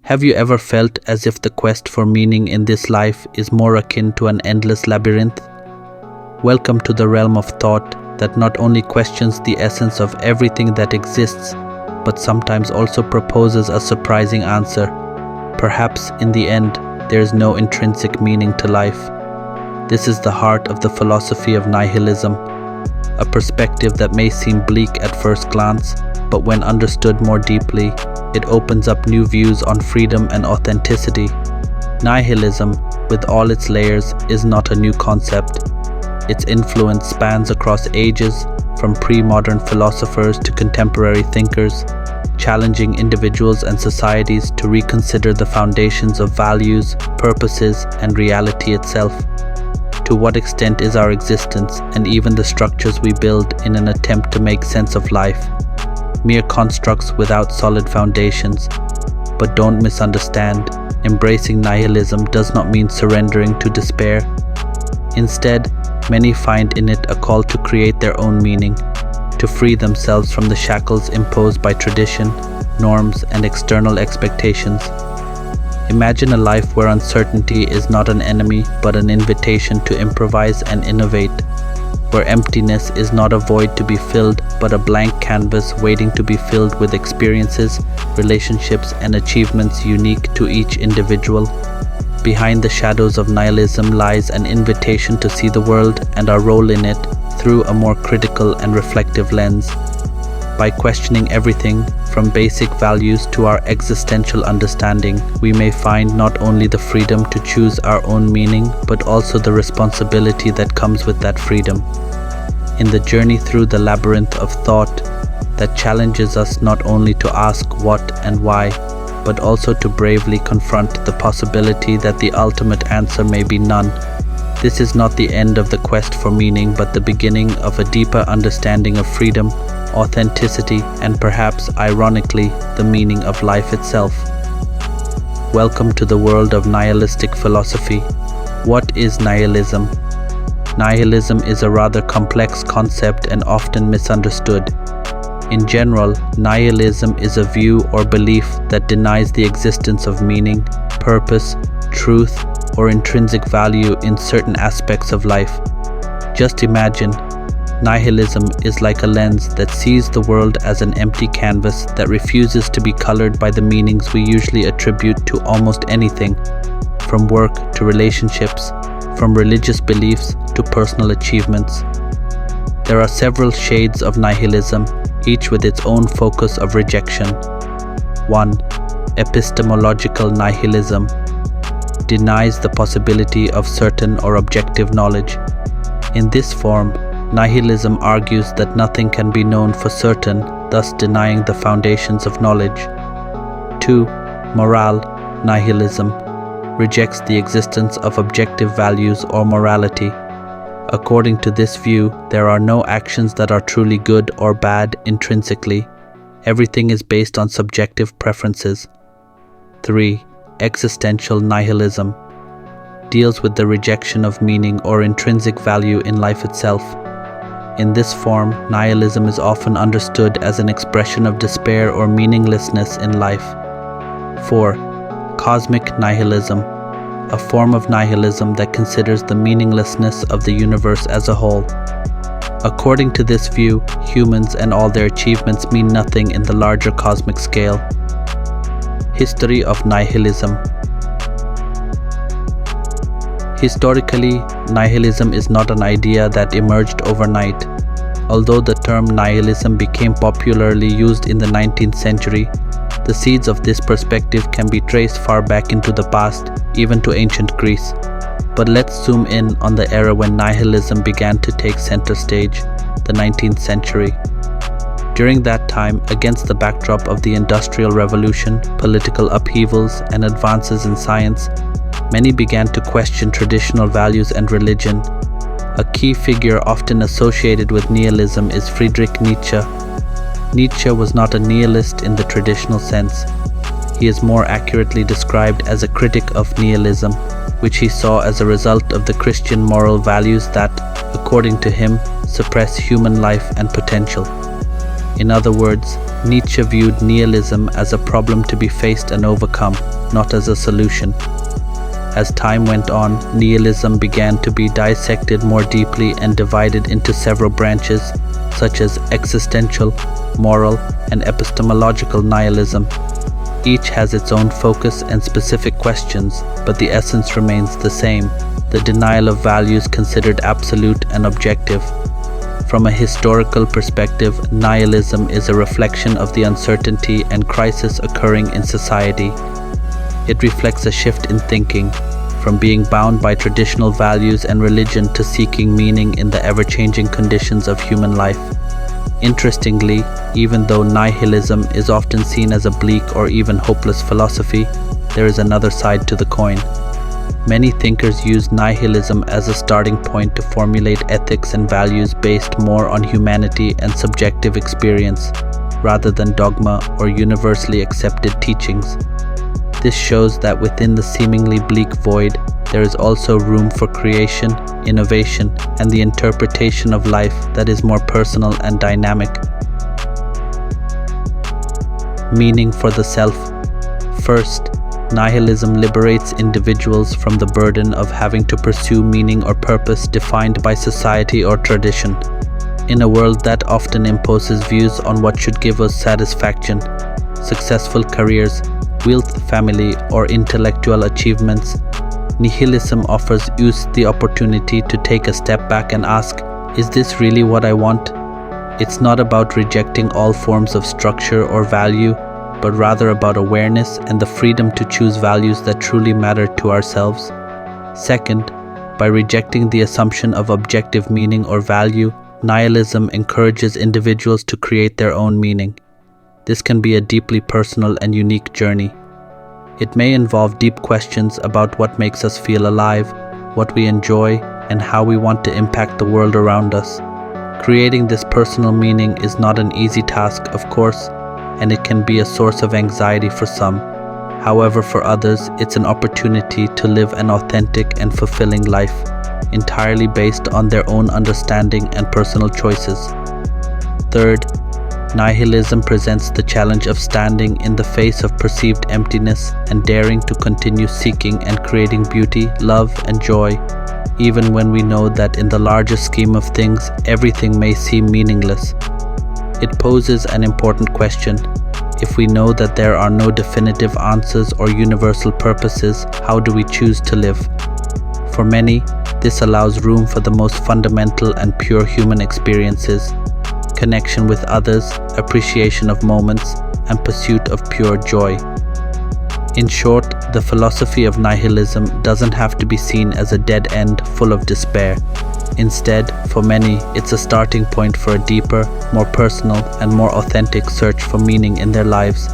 Have you ever felt as if the quest for meaning in this life is more akin to an endless labyrinth? Welcome to the realm of thought that not only questions the essence of everything that exists, but sometimes also proposes a surprising answer. Perhaps in the end, there is no intrinsic meaning to life. This is the heart of the philosophy of nihilism, a perspective that may seem bleak at first glance, but when understood more deeply, it opens up new views on freedom and authenticity. Nihilism, with all its layers, is not a new concept. Its influence spans across ages, from pre-modern philosophers to contemporary thinkers, challenging individuals and societies to reconsider the foundations of values, purposes, and reality itself. To what extent is our existence, and even the structures we build in an attempt to make sense of life, mere constructs without solid foundations? But don't misunderstand, embracing nihilism does not mean surrendering to despair. Instead, many find in it a call to create their own meaning, to free themselves from the shackles imposed by tradition, norms, and external expectations. Imagine a life where uncertainty is not an enemy but an invitation to improvise and innovate, where emptiness is not a void to be filled but a blank canvas waiting to be filled with experiences, relationships, and achievements unique to each individual. Behind the shadows of nihilism lies an invitation to see the world and our role in it through a more critical and reflective lens. By questioning everything, from basic values to our existential understanding, we may find not only the freedom to choose our own meaning, but also the responsibility that comes with that freedom. In the journey through the labyrinth of thought that challenges us not only to ask what and why, but also to bravely confront the possibility that the ultimate answer may be none. This is not the end of the quest for meaning, but the beginning of a deeper understanding of freedom, authenticity, and perhaps, ironically, the meaning of life itself. Welcome to the world of nihilistic philosophy. What is nihilism? Nihilism is a rather complex concept and often misunderstood. In general, nihilism is a view or belief that denies the existence of meaning, purpose, truth, or intrinsic value in certain aspects of life. Just imagine, nihilism is like a lens that sees the world as an empty canvas that refuses to be colored by the meanings we usually attribute to almost anything, from work to relationships, from religious beliefs to personal achievements. There are several shades of nihilism, each with its own focus of rejection. 1. Epistemological nihilism denies the possibility of certain or objective knowledge. In this form, nihilism argues that nothing can be known for certain, thus denying the foundations of knowledge. 2. Moral nihilism rejects the existence of objective values or morality. According to this view, there are no actions that are truly good or bad intrinsically. Everything is based on subjective preferences. 3. Existential nihilism deals with the rejection of meaning or intrinsic value in life itself. In this form, nihilism is often understood as an expression of despair or meaninglessness in life. 4. Cosmic nihilism, a form of nihilism that considers the meaninglessness of the universe as a whole. According to this view, humans and all their achievements mean nothing in the larger cosmic scale. History of nihilism. Historically, nihilism is not an idea that emerged overnight. Although the term nihilism became popularly used in the 19th century, the seeds of this perspective can be traced far back into the past, even to ancient Greece. But let's zoom in on the era when nihilism began to take center stage, the 19th century. During that time, against the backdrop of the Industrial Revolution, political upheavals, and advances in science, many began to question traditional values and religion. A key figure often associated with nihilism is Friedrich Nietzsche. Nietzsche was not a nihilist in the traditional sense. He is more accurately described as a critic of nihilism, which he saw as a result of the Christian moral values that, according to him, suppress human life and potential. In other words, Nietzsche viewed nihilism as a problem to be faced and overcome, not as a solution. As time went on, nihilism began to be dissected more deeply and divided into several branches, such as existential, moral, and epistemological nihilism. Each has its own focus and specific questions, but the essence remains the same: the denial of values considered absolute and objective. From a historical perspective, nihilism is a reflection of the uncertainty and crisis occurring in society. It reflects a shift in thinking, from being bound by traditional values and religion to seeking meaning in the ever-changing conditions of human life. Interestingly, even though nihilism is often seen as a bleak or even hopeless philosophy, there is another side to the coin. Many thinkers use nihilism as a starting point to formulate ethics and values based more on humanity and subjective experience, rather than dogma or universally accepted teachings. This shows that within the seemingly bleak void, there is also room for creation, innovation, and the interpretation of life that is more personal and dynamic. Meaning for the self. First, nihilism liberates individuals from the burden of having to pursue meaning or purpose defined by society or tradition. In a world that often imposes views on what should give us satisfaction, successful careers, wealth, family, or intellectual achievements, nihilism offers us the opportunity to take a step back and ask, is this really what I want? It's not about rejecting all forms of structure or value, but rather about awareness and the freedom to choose values that truly matter to ourselves. Second, by rejecting the assumption of objective meaning or value, nihilism encourages individuals to create their own meaning. This can be a deeply personal and unique journey. It may involve deep questions about what makes us feel alive, what we enjoy, and how we want to impact the world around us. Creating this personal meaning is not an easy task, of course, and it can be a source of anxiety for some. However, for others, it's an opportunity to live an authentic and fulfilling life, entirely based on their own understanding and personal choices. Third, nihilism presents the challenge of standing in the face of perceived emptiness and daring to continue seeking and creating beauty, love, and joy, even when we know that in the larger scheme of things, everything may seem meaningless. It poses an important question. If we know that there are no definitive answers or universal purposes, how do we choose to live? For many, this allows room for the most fundamental and pure human experiences: connection with others, appreciation of moments, and pursuit of pure joy. In short, the philosophy of nihilism doesn't have to be seen as a dead end full of despair. Instead, for many, it's a starting point for a deeper, more personal, and more authentic search for meaning in their lives.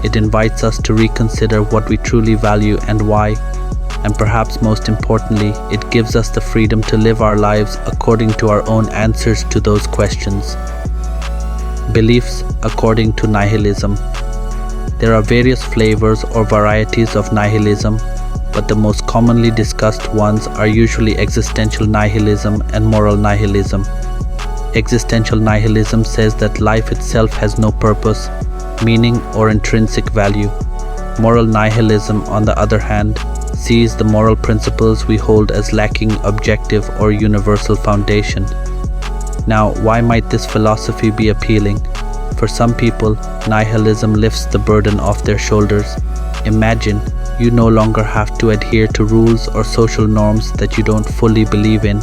It invites us to reconsider what we truly value and why, and perhaps most importantly, it gives us the freedom to live our lives according to our own answers to those questions. Beliefs according to nihilism. There are various flavors or varieties of nihilism, but the most commonly discussed ones are usually existential nihilism and moral nihilism. Existential nihilism says that life itself has no purpose, meaning, or intrinsic value. Moral nihilism, on the other hand, sees the moral principles we hold as lacking objective or universal foundation. Now, why might this philosophy be appealing? For some people, nihilism lifts the burden off their shoulders. Imagine you no longer have to adhere to rules or social norms that you don't fully believe in.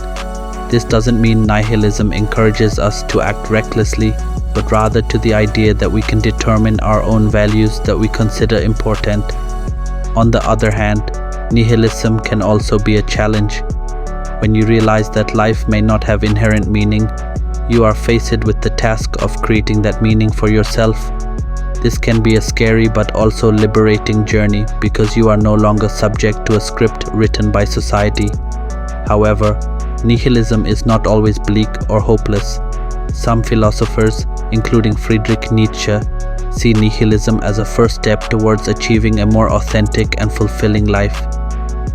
This doesn't mean nihilism encourages us to act recklessly, but rather to the idea that we can determine our own values that we consider important. On the other hand, nihilism can also be a challenge. When you realize that life may not have inherent meaning, you are faced with the task of creating that meaning for yourself. This can be a scary but also liberating journey because you are no longer subject to a script written by society. However, nihilism is not always bleak or hopeless. Some philosophers, including Friedrich Nietzsche, see nihilism as a first step towards achieving a more authentic and fulfilling life.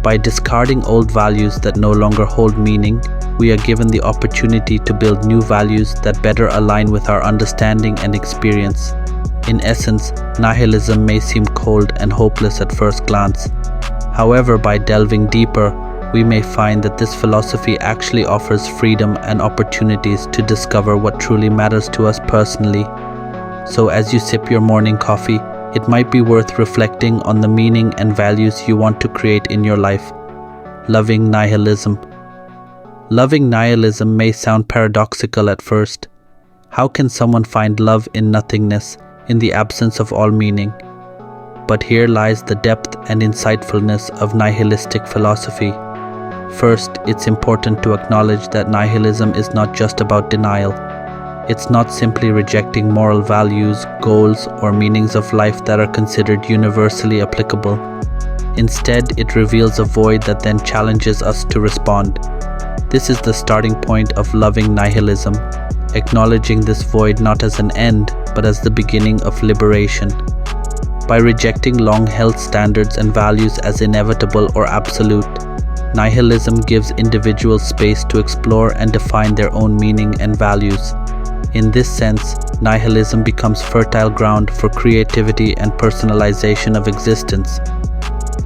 By discarding old values that no longer hold meaning, we are given the opportunity to build new values that better align with our understanding and experience. In essence, nihilism may seem cold and hopeless at first glance. However, by delving deeper, we may find that this philosophy actually offers freedom and opportunities to discover what truly matters to us personally. So as you sip your morning coffee, it might be worth reflecting on the meaning and values you want to create in your life. Loving nihilism. Loving nihilism may sound paradoxical at first. How can someone find love in nothingness, in the absence of all meaning? But here lies the depth and insightfulness of nihilistic philosophy. First, it's important to acknowledge that nihilism is not just about denial. It's not simply rejecting moral values, goals, or meanings of life that are considered universally applicable. Instead, it reveals a void that then challenges us to respond. This is the starting point of loving nihilism, acknowledging this void not as an end, but as the beginning of liberation. By rejecting long-held standards and values as inevitable or absolute, nihilism gives individuals space to explore and define their own meaning and values. In this sense, nihilism becomes fertile ground for creativity and personalization of existence.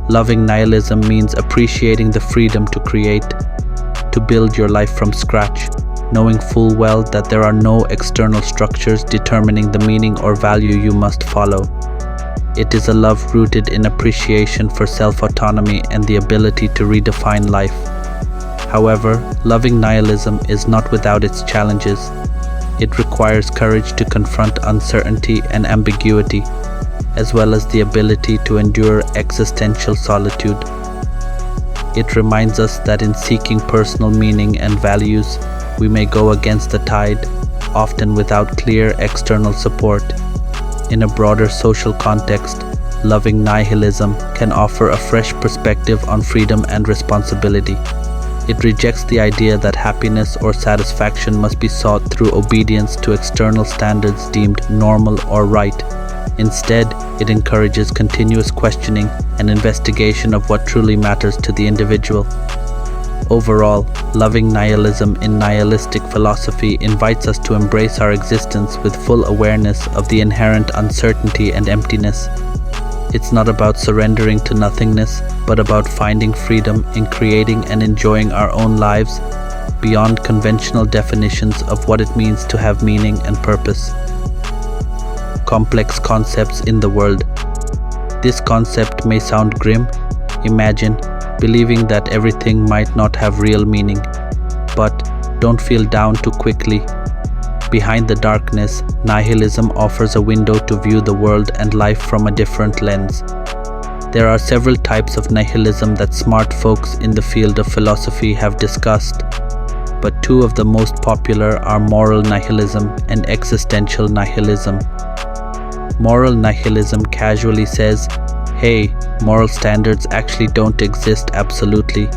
Loving nihilism means appreciating the freedom to create, to build your life from scratch, knowing full well that there are no external structures determining the meaning or value you must follow. It is a love rooted in appreciation for self-autonomy and the ability to redefine life. However, loving nihilism is not without its challenges. It requires courage to confront uncertainty and ambiguity, as well as the ability to endure existential solitude. It reminds us that in seeking personal meaning and values, we may go against the tide, often without clear external support. In a broader social context, loving nihilism can offer a fresh perspective on freedom and responsibility. It rejects the idea that happiness or satisfaction must be sought through obedience to external standards deemed normal or right. Instead, it encourages continuous questioning and investigation of what truly matters to the individual. Overall, loving nihilism in nihilistic philosophy invites us to embrace our existence with full awareness of the inherent uncertainty and emptiness. It's not about surrendering to nothingness, but about finding freedom in creating and enjoying our own lives beyond conventional definitions of what it means to have meaning and purpose. Complex concepts in the world. This concept may sound grim. Imagine believing that everything might not have real meaning. But don't feel down too quickly. Behind the darkness, nihilism offers a window to view the world and life from a different lens. There are several types of nihilism that smart folks in the field of philosophy have discussed, but two of the most popular are moral nihilism and existential nihilism. Moral nihilism casually says, hey, moral standards actually don't exist absolutely,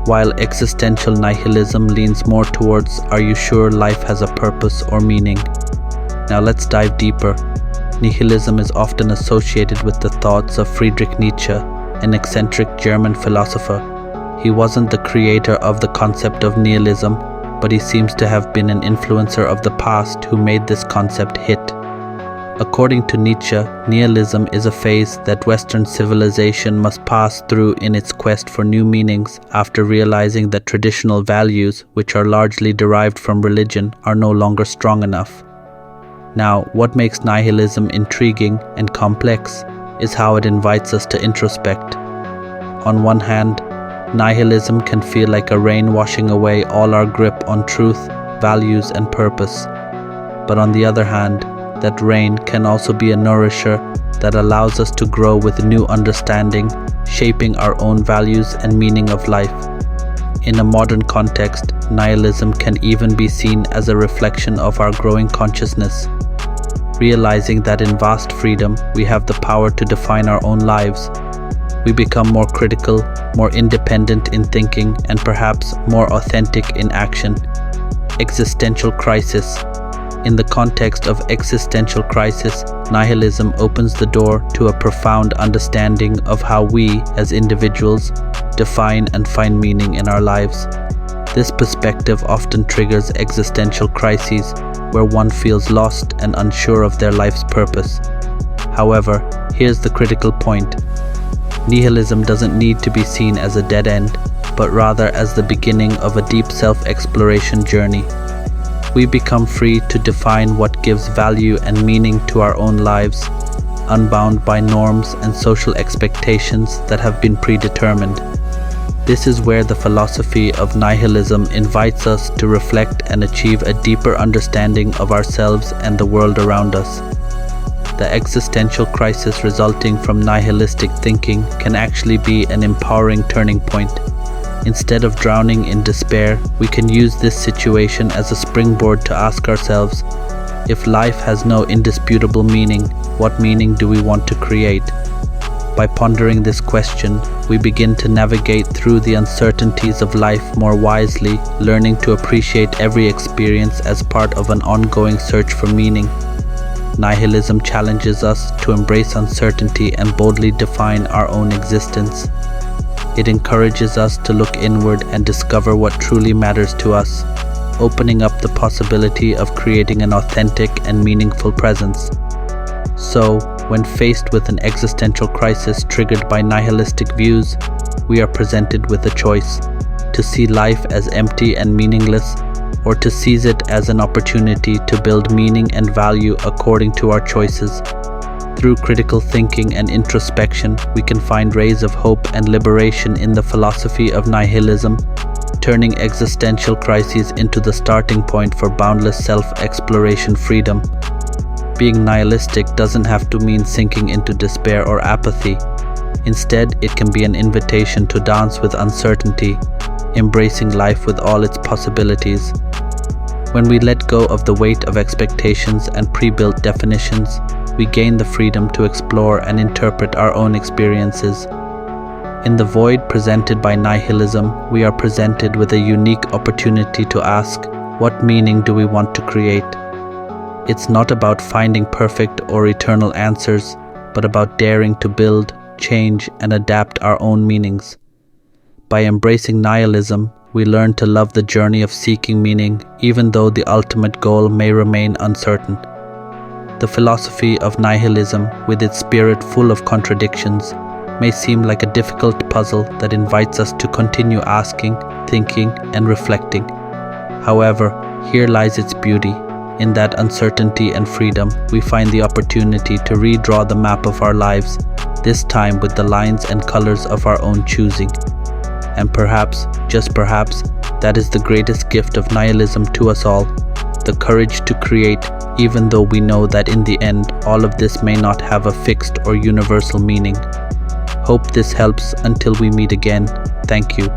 while existential nihilism leans more towards, are you sure life has a purpose or meaning? Now let's dive deeper. Nihilism is often associated with the thoughts of Friedrich Nietzsche, an eccentric German philosopher. He wasn't the creator of the concept of nihilism, but he seems to have been an influencer of the past who made this concept hit. According to Nietzsche, nihilism is a phase that Western civilization must pass through in its quest for new meanings after realizing that traditional values, which are largely derived from religion, are no longer strong enough. Now, what makes nihilism intriguing and complex is how it invites us to introspect. On one hand, nihilism can feel like a rain washing away all our grip on truth, values, and purpose. But on the other hand, that rain can also be a nourisher that allows us to grow with new understanding, shaping our own values and meaning of life. In a modern context, nihilism can even be seen as a reflection of our growing consciousness. Realizing that in vast freedom, we have the power to define our own lives. We become more critical, more independent in thinking, and perhaps more authentic in action. Existential crisis. In the context of existential crisis, nihilism opens the door to a profound understanding of how we, as individuals, define and find meaning in our lives. This perspective often triggers existential crises where one feels lost and unsure of their life's purpose. However, here's the critical point. Nihilism doesn't need to be seen as a dead end, but rather as the beginning of a deep self-exploration journey. We become free to define what gives value and meaning to our own lives, unbound by norms and social expectations that have been predetermined. This is where the philosophy of nihilism invites us to reflect and achieve a deeper understanding of ourselves and the world around us. The existential crisis resulting from nihilistic thinking can actually be an empowering turning point. Instead of drowning in despair, we can use this situation as a springboard to ask ourselves, if life has no indisputable meaning, what meaning do we want to create? By pondering this question, we begin to navigate through the uncertainties of life more wisely, learning to appreciate every experience as part of an ongoing search for meaning. Nihilism challenges us to embrace uncertainty and boldly define our own existence. It encourages us to look inward and discover what truly matters to us, opening up the possibility of creating an authentic and meaningful presence. So, when faced with an existential crisis triggered by nihilistic views, we are presented with a choice: to see life as empty and meaningless, or to seize it as an opportunity to build meaning and value according to our choices. Through critical thinking and introspection, we can find rays of hope and liberation in the philosophy of nihilism, turning existential crises into the starting point for boundless self-exploration freedom. Being nihilistic doesn't have to mean sinking into despair or apathy. Instead, it can be an invitation to dance with uncertainty, embracing life with all its possibilities. When we let go of the weight of expectations and pre-built definitions, we gain the freedom to explore and interpret our own experiences. In the void presented by nihilism, we are presented with a unique opportunity to ask, what meaning do we want to create? It's not about finding perfect or eternal answers, but about daring to build, change, and adapt our own meanings. By embracing nihilism, we learn to love the journey of seeking meaning, even though the ultimate goal may remain uncertain. The philosophy of nihilism, with its spirit full of contradictions, may seem like a difficult puzzle that invites us to continue asking, thinking, and reflecting. However, here lies its beauty. In that uncertainty and freedom, we find the opportunity to redraw the map of our lives, this time with the lines and colors of our own choosing. And perhaps, just perhaps, that is the greatest gift of nihilism to us all, the courage to create, even though we know that in the end, all of this may not have a fixed or universal meaning. Hope this helps. Until we meet again. Thank you.